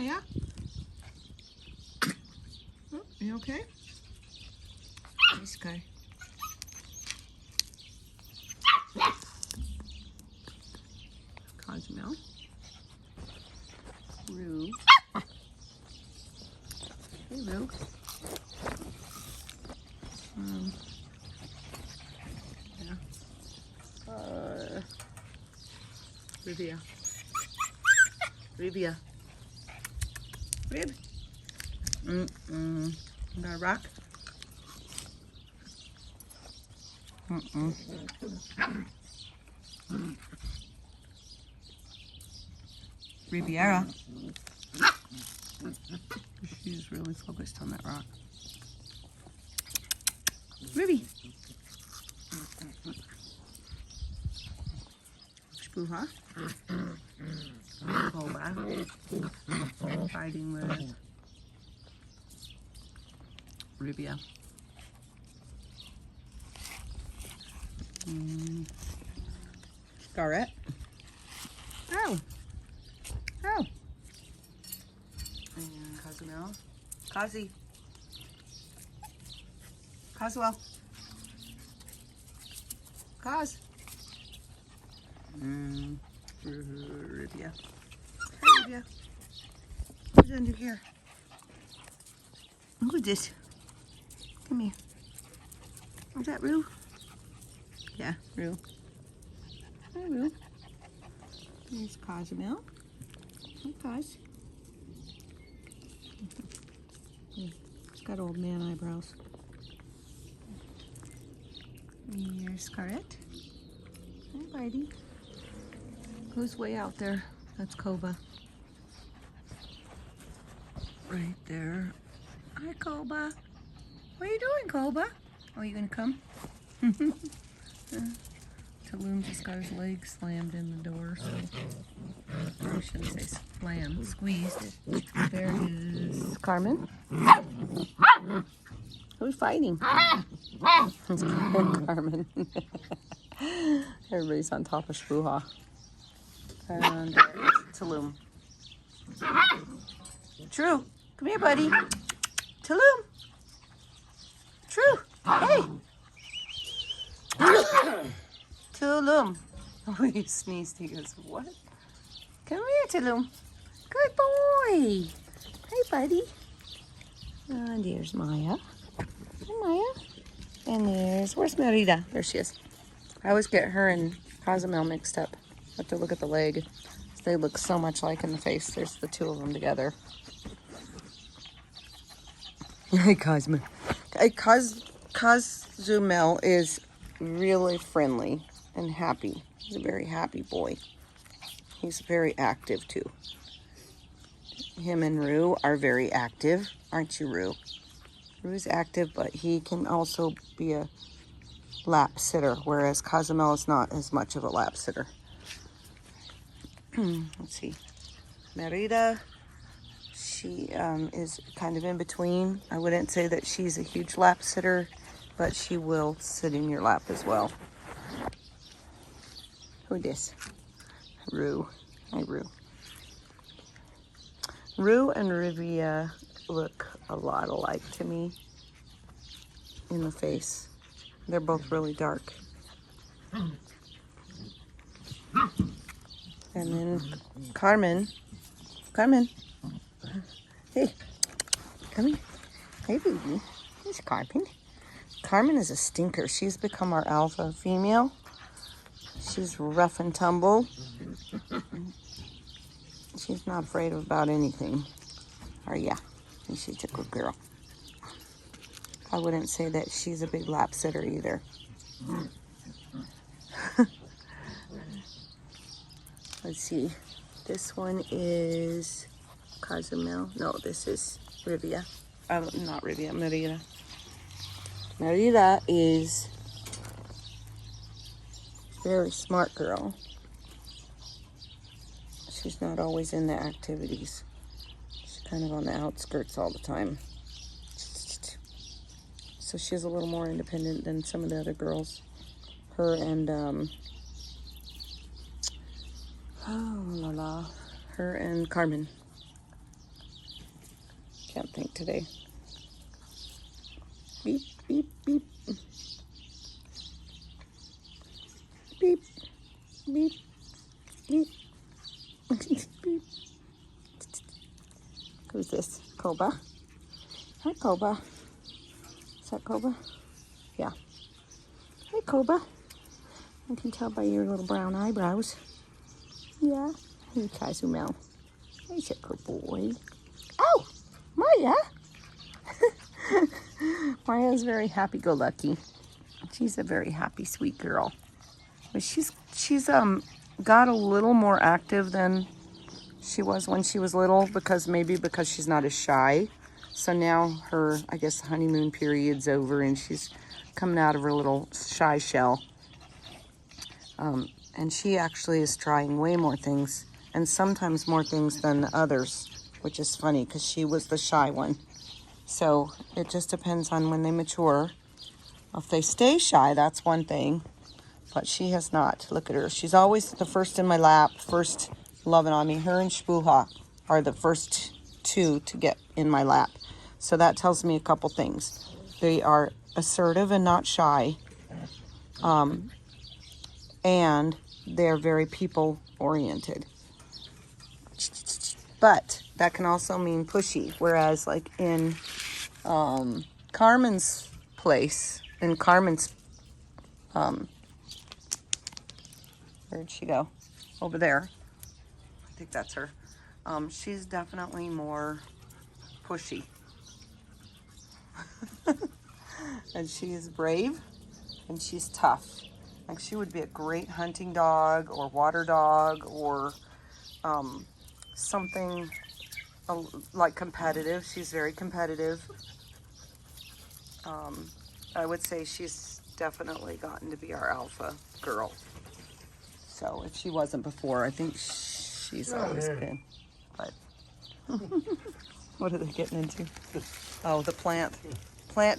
Maya? Oh, you okay? Nice guy. Cosmo. Rue. Hey, Rue. Yeah. Rivia. Rivia. Rib. You got a rock? Riviera. She's really focused on that rock. Ribby. Spooha. Cobra. Fighting with Rivia. Scarlet. Oh. Oh. And Cozumel. Kazi. Coswell. Cos. Rivia. Hey, Rivia. What's under here? Look at this. Come here. Is that Rue? Yeah, Rue. Hi, Rue. There's Cozumel. Hi, Cos. He's got old man eyebrows. Here's Scarlet. Hi, Bitey. Who's way out there? That's Koba. Right there. Hi, Koba. What are you doing, Koba? Oh, you gonna come? Tulum just got his leg slammed in the door, so I shouldn't say slammed, squeezed. There is Carmen. Who's fighting? It's Carmen. Everybody's on top of Spooha. And Tulum. True. Come here, buddy. Tulum. True. Hey. Tulum. Oh, he sneezed. He goes, what? Come here, Tulum. Good boy. Hey, buddy. And there's Maya. Hi, Maya. And where's Merida? There she is. I always get her and Cozumel mixed up. I have to look at the leg. They look so much alike in the face. There's the two of them together. Hey, Cosmo. Hey, Cozumel is really friendly and happy. He's a very happy boy. He's very active, too. Him and Rue are very active. Aren't you, Rue? Rue's active, but he can also be a lap sitter, whereas Cozumel is not as much of a lap sitter. Let's see. Merida, she is kind of in between. I wouldn't say that she's a huge lap sitter, but she will sit in your lap as well. Who this? Rue. Hi, Rue. Rue and Rivia look a lot alike to me in the face. They're both really dark. And then Carmen. Carmen. Hey. Come here. Hey, baby. Here's Carmen. Carmen is a stinker. She's become our alpha female. She's rough and tumble. She's not afraid about anything. Or yeah, she's a good girl. I wouldn't say that she's a big lap sitter either. Let's see. This one is Cozumel. No, this is Rivia. Not Rivia, Merida. Merida is a very smart girl. She's not always in the activities. She's kind of on the outskirts all the time. So she's a little more independent than some of the other girls. Her and, her and Carmen. Can't think today. Beep, beep, beep. Beep, beep, beep. Beep. Who's this? Koba? Hi, Koba. Is that Koba? Yeah. Hey, Koba. I can tell by your little brown eyebrows. Yeah. Hey, Cozumel. He's a good boy. Oh, Maya. Maya's very happy-go-lucky. She's a very happy, sweet girl. But she's got a little more active than she was when she was little, because she's not as shy. So now her, I guess, honeymoon period's over and she's coming out of her little shy shell. And she actually is trying way more things, and sometimes more things than others, which is funny because she was the shy one. So it just depends on when they mature. If they stay shy, that's one thing, but she has not. Look at her. She's always the first in my lap, first loving on me. Her and Shpuha are the first two to get in my lap. So that tells me a couple things. They are assertive and not shy. And they're very people oriented. But that can also mean pushy. Whereas like in Carmen's place, in Carmen's, where'd she go? Over there. I think that's her. She's definitely more pushy. And she is brave and she's tough. Like she would be a great hunting dog or water dog or something like competitive. She's very competitive. I would say she's definitely gotten to be our alpha girl. So if she wasn't before, I think she's always been. But what are they getting into? Oh, the plant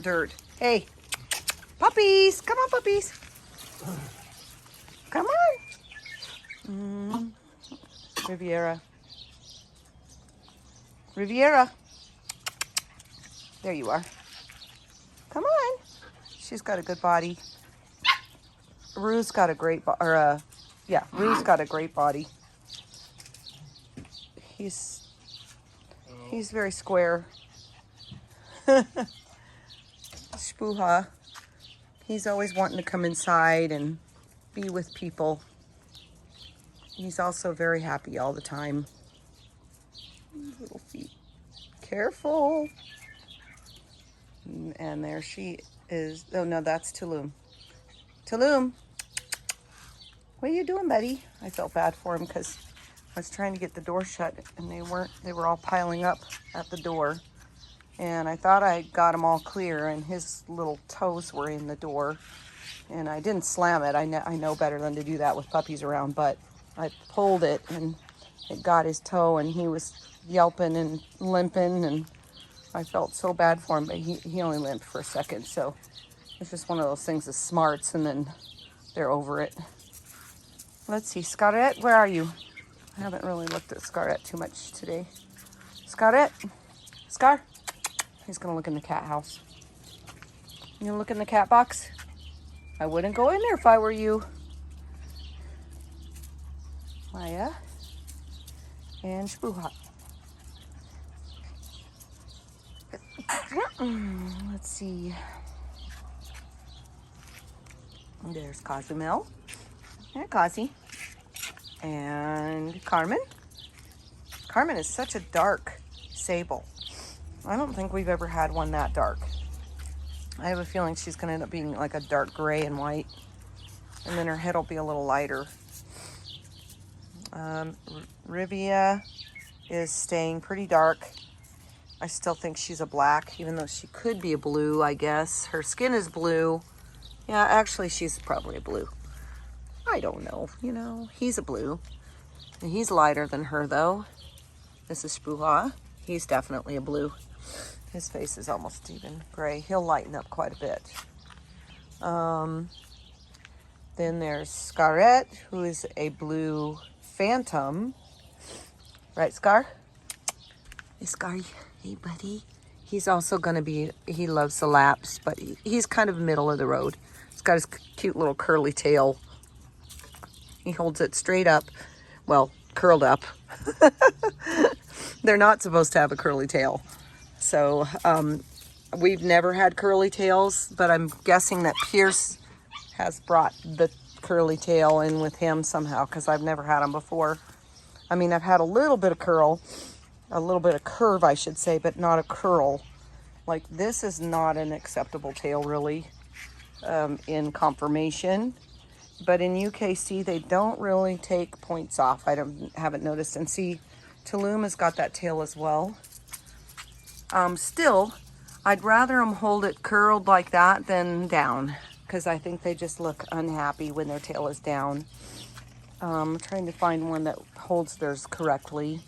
dirt. Hey, puppies, come on, puppies. Come on. Riviera. There you are. Come on. She's got a good body. Rue's got a great Rue's got a great body. He's very square. Shpuha. He's always wanting to come inside and be with people. He's also very happy all the time. Little feet. Careful. And there she is. Oh no, that's Tulum. Tulum. What are you doing, buddy? I felt bad for him because I was trying to get the door shut and they were all piling up at the door. And I thought I got them all clear and his little toes were in the door. And I didn't slam it. I know better than to do that with puppies around, but I pulled it and it got his toe and he was yelping and limping and I felt so bad for him, but he only limped for a second. So it's just one of those things of smarts and then they're over it. Let's see, Scarlett, where are you? I haven't really looked at Scarlett too much today. Scarlett? Scar? He's gonna look in the cat house. You gonna look in the cat box? I wouldn't go in there if I were you. Maya and Shpuha. Let's see. There's Cozumel. Hey, Kazi. And Carmen. Carmen is such a dark sable. I don't think we've ever had one that dark. I have a feeling she's going to end up being like a dark gray and white. And then her head will be a little lighter. Rivia is staying pretty dark. I still think she's a black, even though she could be a blue, I guess. Her skin is blue. Yeah, actually, she's probably a blue. I don't know, you know. He's a blue. And he's lighter than her, though. This is Shpuha. He's definitely a blue. His face is almost even gray. He'll lighten up quite a bit. Then there's Scarlett, who is a blue phantom. Right, Scar? Hey, Scar. Hey, buddy. He's also going to be, he loves the laps, but he's kind of middle of the road. He's got his cute little curly tail. He holds it straight up, well, curled up. They're not supposed to have a curly tail. So we've never had curly tails, but I'm guessing that Pierce has brought the curly tail in with him somehow, because I've never had them before. I mean, I've had a little bit of curl, a little bit of curve, I should say, but not a curl. Like, this is not an acceptable tail, really, in conformation. But in UKC, they don't really take points off. Haven't noticed. And see, Tulum has got that tail as well. Still, I'd rather them hold it curled like that than down, because I think they just look unhappy when their tail is down. I'm trying to find one that holds theirs correctly.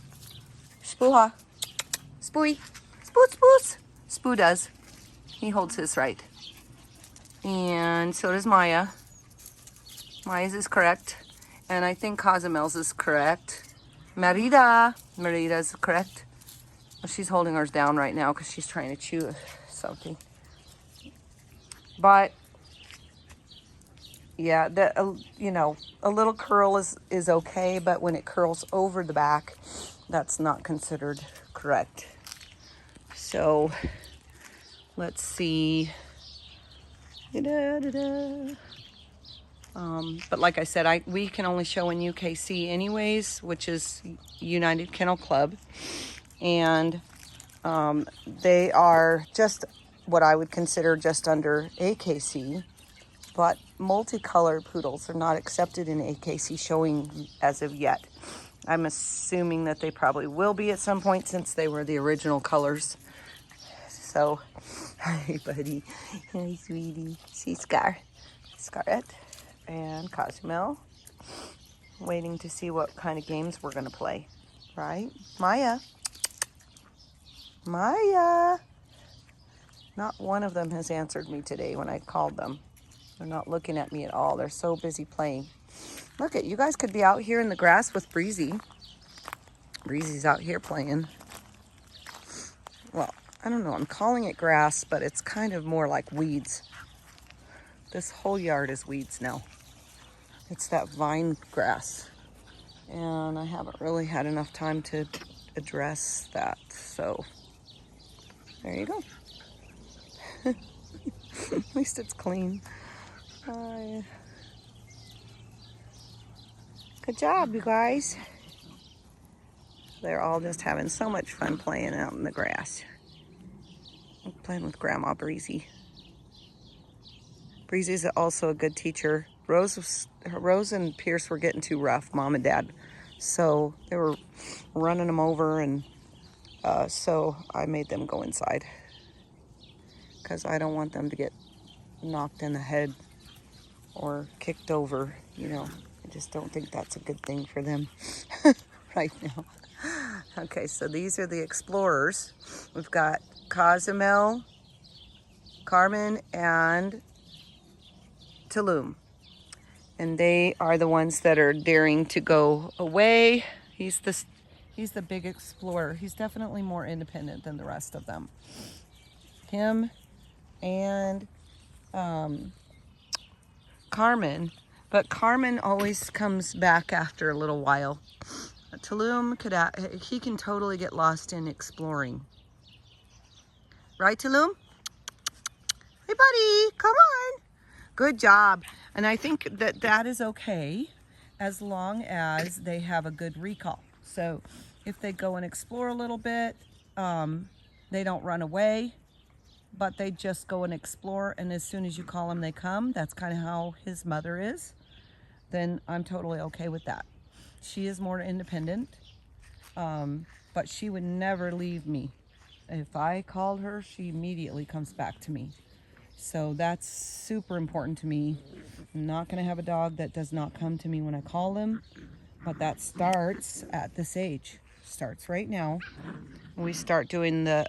Spooha. Spooey. Spoot spoos. Spoo does. He holds his right. And so does Maya. Maya's is correct. And I think Cozumel's is correct. Merida's correct. Well, she's holding hers down right now because she's trying to chew something. But yeah, you know, a little curl is okay, but when it curls over the back, that's not considered correct. So let's see. But like I said, we can only show in UKC anyways, which is United Kennel Club. And they are just what I would consider just under AKC. But multicolored poodles are not accepted in AKC showing as of yet. I'm assuming that they probably will be at some point since they were the original colors. So, hi buddy. Hi sweetie. See Scarlett and Cozumel. Waiting to see what kind of games we're going to play. Right? Maya. Not one of them has answered me today when I called them. They're not looking at me at all. They're so busy playing. Look at you guys could be out here in the grass with Breezy. Breezy's out here playing. Well, I don't know. I'm calling it grass, but it's kind of more like weeds. This whole yard is weeds now. It's that vine grass. And I haven't really had enough time to address that. So there you go. At least it's clean. Good job, you guys. They're all just having so much fun playing out in the grass. I'm playing with Grandma Breezy. Breezy's also a good teacher. Rose and Pierce were getting too rough, Mom and Dad. So they were running them over, and so I made them go inside. Because I don't want them to get knocked in the head or kicked over, you know. I just don't think that's a good thing for them right now. Okay, so these are the explorers. We've got Cozumel, Carmen, and Tulum. And they are the ones that are daring to go away. He's the big explorer. He's definitely more independent than the rest of them. Him and Carmen, but Carmen always comes back after a little while. Tulum he can totally get lost in exploring. Right, Tulum? Hey, buddy, come on. Good job. And I think that is okay as long as they have a good recall. So if they go and explore a little bit, they don't run away, but they just go and explore. And as soon as you call them, they come. That's kind of how his mother is. Then I'm totally okay with that. She is more independent, but she would never leave me. If I called her, she immediately comes back to me. So that's super important to me. I'm not going to have a dog that does not come to me when I call him, but that starts at this age. Starts right now. We start doing the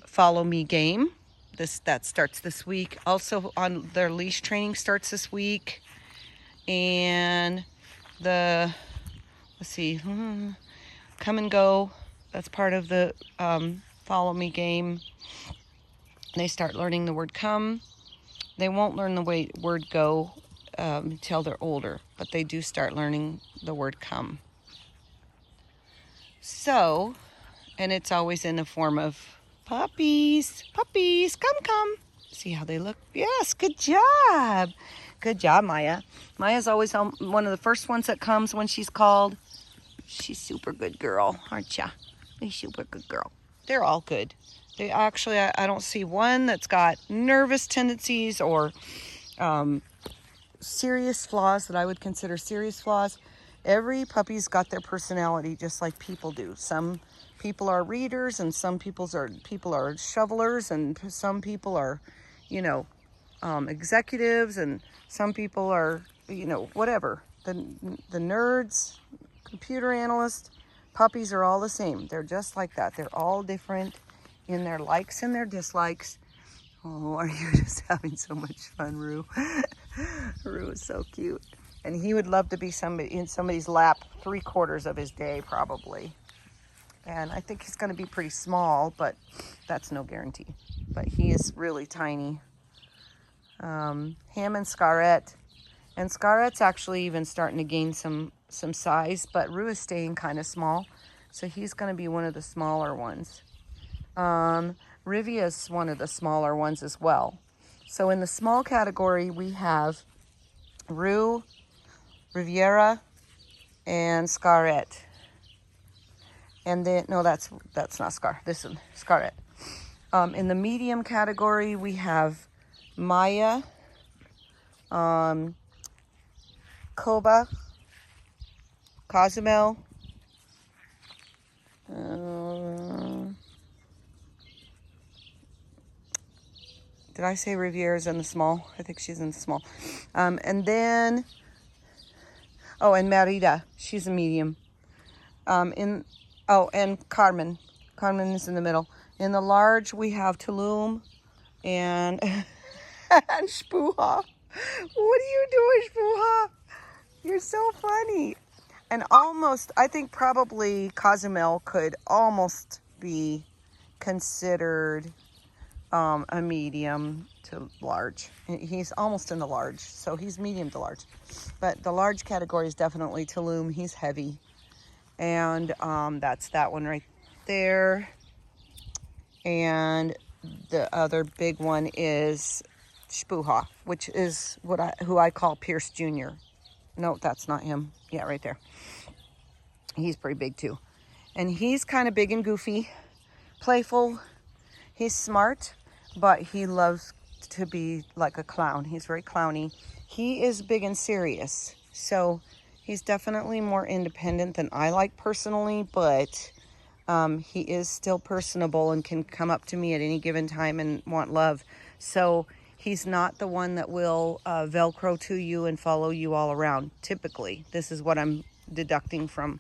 follow me game. That starts this week. Also, on their leash training starts this week, and let's see, come and go That's part of the follow me game. They start learning the word come. They won't learn the word go until they're older, but they do start learning the word come. So, and it's always in the form of puppies, puppies, come. See how they look? Yes, good job. Good job, Maya. Maya's always one of the first ones that comes when she's called. She's super good girl, aren't ya? She's super good girl. They're all good. They actually, I don't see one that's got nervous tendencies or serious flaws that I would consider serious flaws. Every puppy's got their personality just like people do. Some people are readers and some people are shovelers and some people are, executives and some people are, whatever. The nerds, computer analysts, puppies are all the same. They're just like that. They're all different in their likes and their dislikes. Oh, are you just having so much fun, Rue? Rue is so cute. And he would love to be in somebody's lap 3/4 of his day, probably. And I think he's going to be pretty small, but that's no guarantee. But he is really tiny. Him and Scarrett. And Scarrett's actually even starting to gain some size, but Rue is staying kind of small. So he's going to be one of the smaller ones. Rivia is one of the smaller ones as well. So in the small category, we have Rue, Riviera, and Scarrett. And then, no, that's not Scar. This is Scarrett. In the medium category, we have Maya, Koba, Cozumel, did I say Riviera's in the small? I think she's in the small. And then, and Merida, she's a medium. And Carmen. Carmen is in the middle. In the large, we have Tulum and, and Spuha. What are you doing, Spuha? You're so funny. And I think probably Cozumel could almost be considered a medium to large. He's almost in the large, so he's medium to large. But the large category is definitely Tulum. He's heavy. And that's that one right there. And the other big one is Spuha, which is who I call Pierce Jr. No, that's not him. Yeah, right there. He's pretty big too. And he's kind of big and goofy, playful. He's smart, but he loves to be like a clown. He's very clowny. He is big and serious. So he's definitely more independent than I like personally, but he is still personable and can come up to me at any given time and want love. So he's not the one that will Velcro to you and follow you all around. Typically, this is what I'm deducting from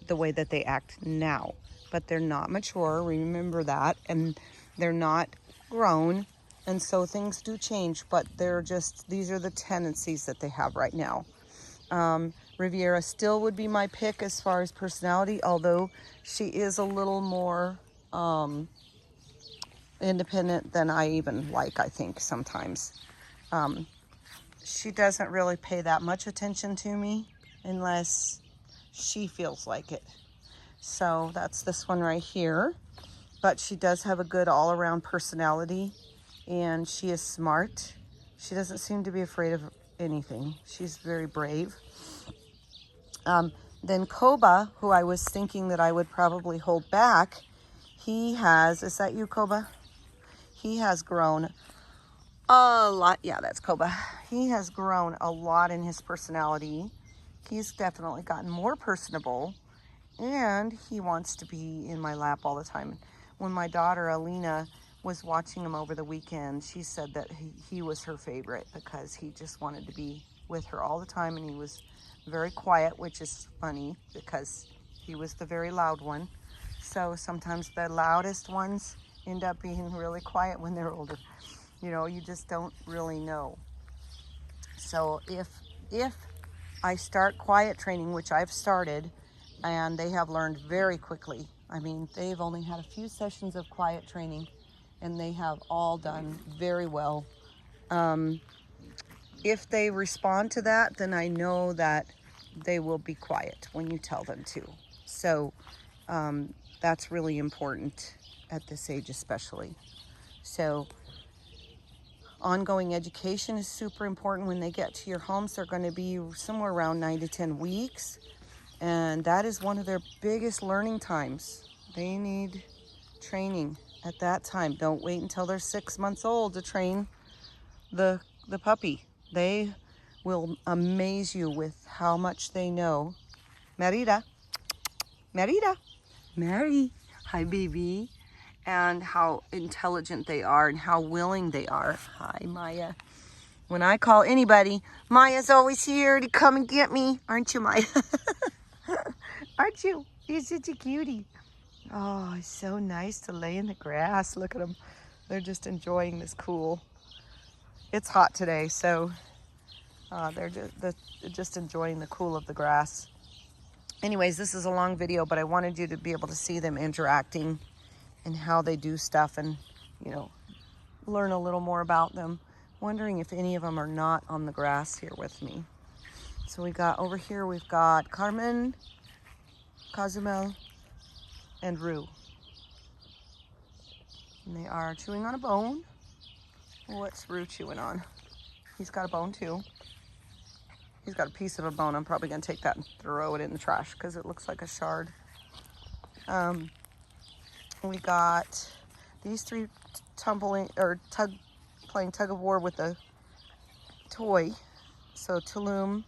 the way that they act now. But they're not mature, remember that, and they're not grown, and so things do change, but these are the tendencies that they have right now. Riviera still would be my pick as far as personality, although she is a little more independent than I even like, I think, sometimes. She doesn't really pay that much attention to me unless she feels like it. So that's this one right here. But she does have a good all-around personality, and she is smart. She doesn't seem to be afraid of anything. She's very brave. Then Koba, who I was thinking that I would probably hold back, is that you, Koba? He has grown a lot. Yeah, that's Koba. He has grown a lot in his personality. He's definitely gotten more personable, and he wants to be in my lap all the time. When my daughter Alina was watching him over the weekend, she said that he was her favorite because he just wanted to be with her all the time, and he was very quiet, which is funny because he was the very loud one. So sometimes the loudest ones end up being really quiet when they're older. You just don't really know. So if I start quiet training, which I've started, and they have learned very quickly. I mean, they've only had a few sessions of quiet training, and they have all done very well. If they respond to that, then I know that they will be quiet when you tell them to. So that's really important at this age especially. So ongoing education is super important. When they get to your homes, they're going to be somewhere around 9 to 10 weeks. And that is one of their biggest learning times. They need training at that time. Don't wait until they're 6 months old to train the puppy. They will amaze you with how much they know. Merida, Merida, Mary, hi baby. And how intelligent they are and how willing they are. Hi, Maya. When I call anybody, Maya's always here to come and get me. Aren't you, Maya? Aren't you? You're such a cutie. Oh, it's so nice to lay in the grass. Look at them. They're just enjoying this cool. It's hot today, so they're just enjoying the cool of the grass. Anyways, this is a long video, but I wanted you to be able to see them interacting and how they do stuff, and learn a little more about them. Wondering if any of them are not on the grass here with me. So we got over here, we've got Carmen, Cozumel, and Rue. And they are chewing on a bone. What's Rue chewing on? He's got a bone too. He's got a piece of a bone. I'm probably gonna take that and throw it in the trash because it looks like a shard. We got these three playing tug of war with a toy. So Tulum,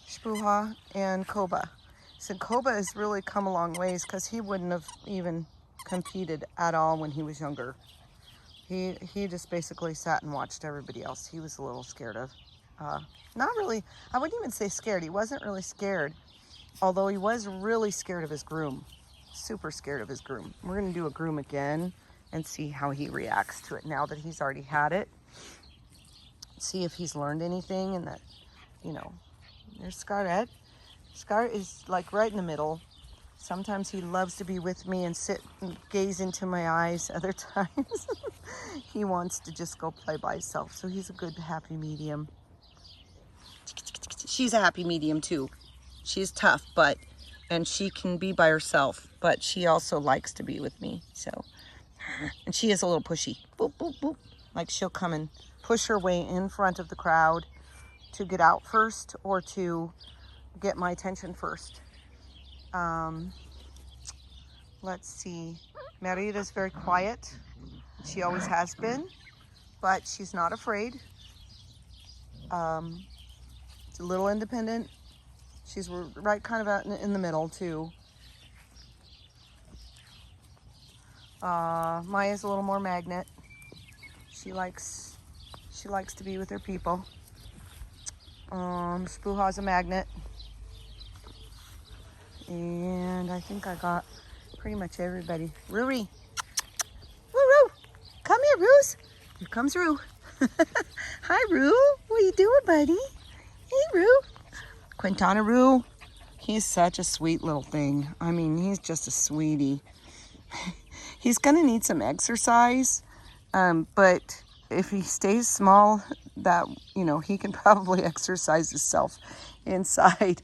Shpuha, and Koba. So Koba has really come a long ways because he wouldn't have even competed at all when he was younger. He just basically sat and watched everybody else. He was a little scared of, not really, I wouldn't even say scared. He wasn't really scared, although he was really scared of his groom. Super scared of his groom. We're gonna do a groom again and see how he reacts to it now that he's already had it. See if he's learned anything, and that, there's Scarlett. Scar is like right in the middle. Sometimes he loves to be with me and sit and gaze into my eyes. Other times he wants to just go play by himself. So he's a good happy medium. She's a happy medium too. She's tough, and she can be by herself, but she also likes to be with me. So, and she is a little pushy. Boop, boop, boop. Like she'll come and push her way in front of the crowd to get out first or to get my attention first. Let's see. Merida's very quiet. She always has been, but she's not afraid. She's a little independent. She's right kind of out in the middle too. Maya's a little more magnet. She likes to be with her people. Spuha's a magnet. And I think I got pretty much everybody. Ruri. Woo-roo. Come here, Ruse. Here comes Rue. Hi, Rue. What are you doing, buddy? Hey, Rue. Quintana Rue. He's such a sweet little thing. I mean, he's just a sweetie. He's going to need some exercise. But if he stays small, that, he can probably exercise himself inside.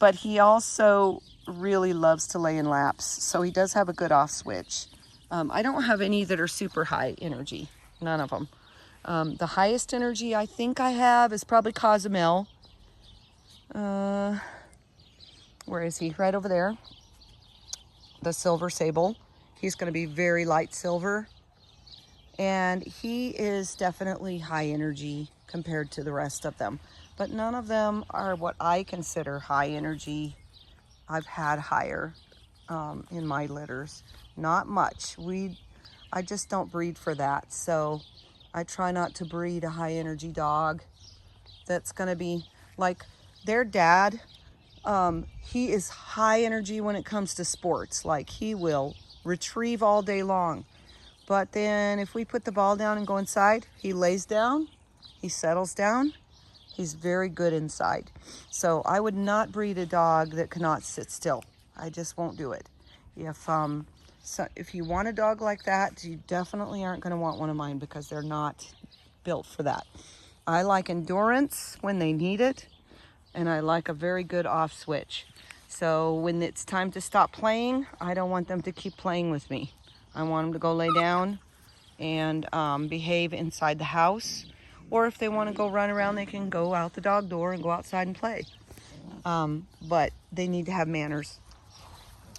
But he also really loves to lay in laps. So he does have a good off switch. I don't have any that are super high energy. None of them. The highest energy I think I have is probably Cozumel. Where is he? Right over there. The silver sable. He's going to be very light silver. And he is definitely high energy compared to the rest of them. But none of them are what I consider high energy. I've had higher in my litters. Not much. I just don't breed for that. So I try not to breed a high energy dog that's going to be like their dad. He is high energy when it comes to sports. Like he will retrieve all day long. But then if we put the ball down and go inside, he lays down, he settles down, He's very good inside. So I would not breed a dog that cannot sit still. I just won't do it. If you want a dog like that, you definitely aren't going to want one of mine because they're not built for that. I like endurance when they need it, and I like a very good off switch. So when it's time to stop playing, I don't want them to keep playing with me. I want them to go lay down and behave inside the house. Or if they want to go run around, they can go out the dog door and go outside and play. But they need to have manners.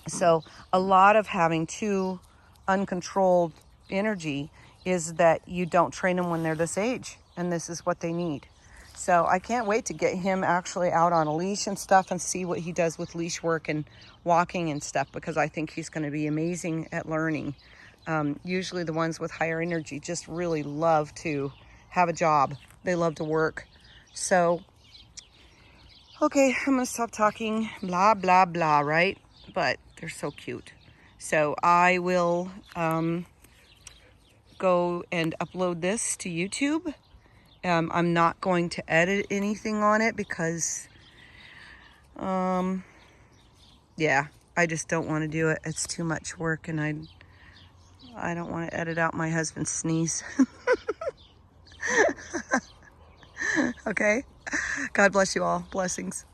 So a lot of having too uncontrolled energy is that you don't train them when they're this age, and this is what they need. So I can't wait to get him actually out on a leash and stuff and see what he does with leash work and walking and stuff, because I think he's going to be amazing at learning. Usually the ones with higher energy just really love to have a job. They love to work. So, okay, I'm going to stop talking. Blah, blah, blah, right? But they're so cute. So I will go and upload this to YouTube. I'm not going to edit anything on it because, yeah, I just don't want to do it. It's too much work, and I don't want to edit out my husband's sneeze. Okay? God bless you all. Blessings.